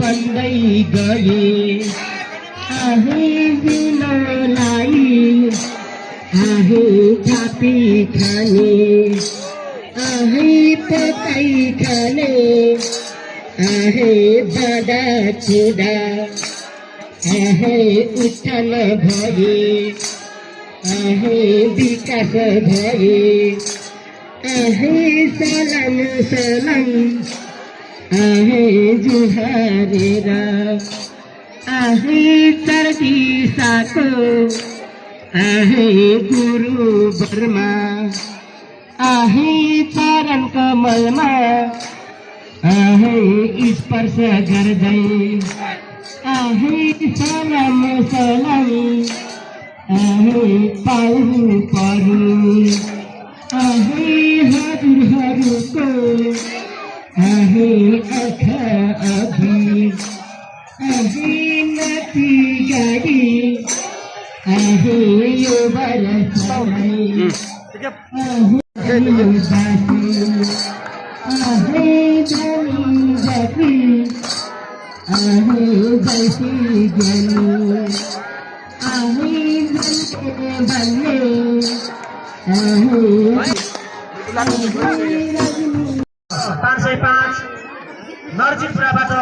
बन्दै गए दिनलाई थापी खाने पकाई खाने बडा छुडा उठन भए विकास भए सलाम सलाम जुहारेर चर्दिसाको गुरु बर्मा चरण कमलमा स्पर्श गर्दै सलाम सलाम पाउनु पर्नु हजुरहरूको आँखा अघि माथि गाडी यो बरसलाई जाति जैसी ज्ञानी भन्ने 505 नरसिंहपुराबाट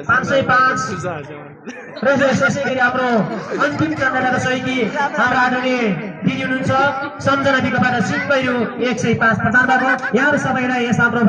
505 र यसै गरी हाम्रो अन्तिम चन्द्रका सहयोगी हाम्रो आदरणीय दिदी हुनुहुन्छ सम्झना विकबाट सिंहबैरू 105 प्रधानबाट यहाँहरू सबैलाई यस हाम्रो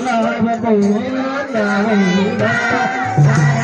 Hello, happy,